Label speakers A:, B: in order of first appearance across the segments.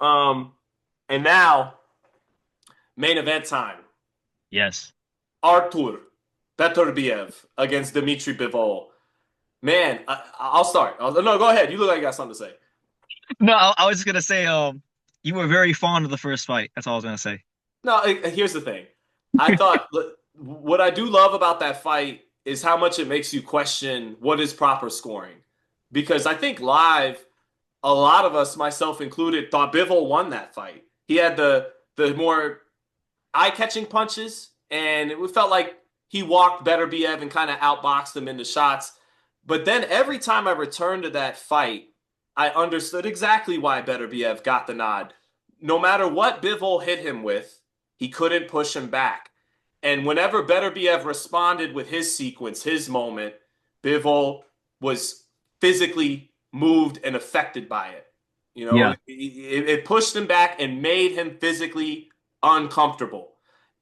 A: Um, and now main event time.
B: Yes.
A: Artur Beterbiev against Dmitry Bivol. Man, I'll start. No, go ahead. You look like you got something to say.
B: No, I was just gonna say, you were very fond of the first fight. That's all I was gonna say.
A: No, here's the thing. I thought what I do love about that fight is how much it makes you question what is proper scoring. Because I think live, a lot of us, myself included, thought Bivol won that fight. He had the more eye-catching punches, and it felt like he walked Beterbiev and kind of outboxed him into shots. But then every time I returned to that fight, I understood exactly why Beterbiev got the nod. No matter what Bivol hit him with, he couldn't push him back. And whenever Beterbiev responded with his sequence, his moment, Bivol was physically moved and affected by it. You know,
B: Yeah.
A: it pushed him back and made him physically uncomfortable.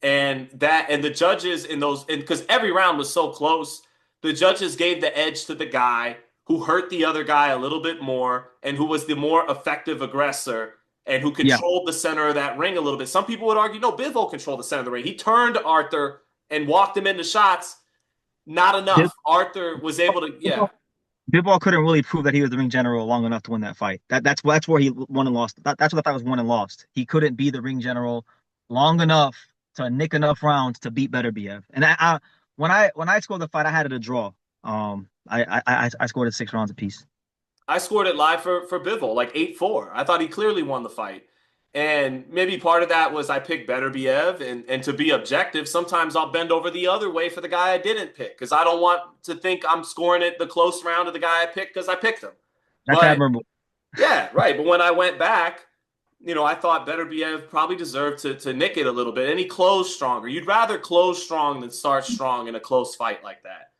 A: And the judges in those, and because every round was so close, the judges gave the edge to the guy who hurt the other guy a little bit more and who was the more effective aggressor and who
B: Yeah.
A: controlled the center of that ring a little bit. Some people would argue, no, Bivol controlled the center of the ring. He turned Arthur and walked him into shots. Not
B: Bib-
A: enough. Arthur was able to, yeah.
B: Bivol couldn't really prove that he was the ring general long enough to win that fight. That's where he won and lost. That's what I thought was won and lost. He couldn't be the ring general long enough to nick enough rounds to beat Beterbiev. And when I scored the fight, I had it a draw. I scored it 6 rounds apiece.
A: I scored it live for Bivol, like 8-4. I thought he clearly won the fight. And maybe part of that was I picked Beterbiev, and to be objective, sometimes I'll bend over the other way for the guy I didn't pick because I don't want to think I'm scoring it the close round of the guy I picked because I picked him.
B: That's
A: But
B: admirable.
A: yeah, right. But when I went back, I thought Beterbiev probably deserved to nick it a little bit, and he closed stronger. You'd rather close strong than start strong in a close fight like that.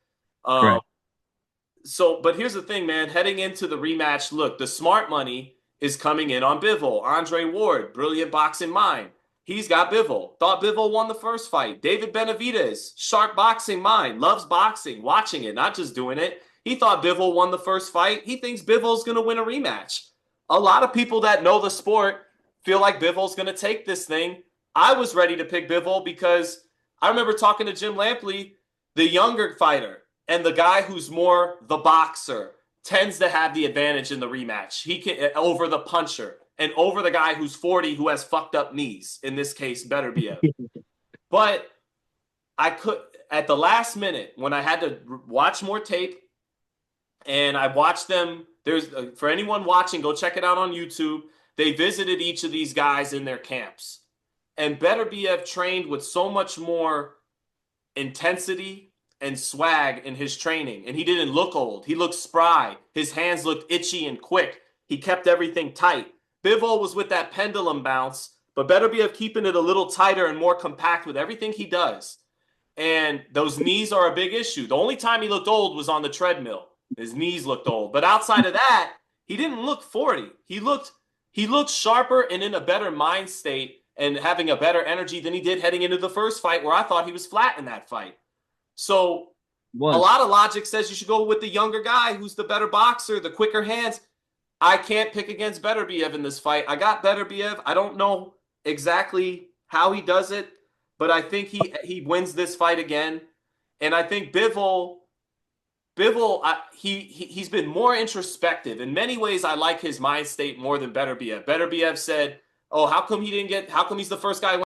A: Um,
B: Correct.
A: but here's the thing, man. Heading into the rematch, look, the smart money is coming in on Bivol. Andre Ward, brilliant boxing mind. He's got Bivol. Thought Bivol won the first fight. David Benavidez, sharp boxing mind, loves boxing, watching it, not just doing it. He thought Bivol won the first fight. He thinks Bivol's going to win a rematch. A lot of people that know the sport feel like Bivol's going to take this thing. I was ready to pick Bivol because I remember talking to Jim Lampley, the younger fighter, and the guy who's more the boxer tends to have the advantage in the rematch. He can over the puncher and over the guy who's 40 who has fucked up knees. In this case, Beterbiev. But I could at the last minute when I had to watch more tape, and I watched them. There's for anyone watching, go check it out on YouTube. They visited each of these guys in their camps, and Beterbiev trained with so much more intensity and swag in his training. And he didn't look old. He looked spry. His hands looked itchy and quick. He kept everything tight. Bivol was with that pendulum bounce, but Beterbiev keeping it a little tighter and more compact with everything he does. And those knees are a big issue. The only time he looked old was on the treadmill. His knees looked old. But outside of that, he didn't look 40. He looked sharper and in a better mind state and having a better energy than he did heading into the first fight where I thought he was flat in that fight. So a
B: Was.
A: lot of logic says you should go with the younger guy who's the better boxer, the quicker hands. I can't pick against Beterbiev in this fight. I got Beterbiev. I don't know exactly how he does it, but I think he wins this fight again. And I think Bivol, he's been more introspective. In many ways, I like his mind state more than Beterbiev. Beterbiev said, "Oh, how come he didn't get? How come he's the first guy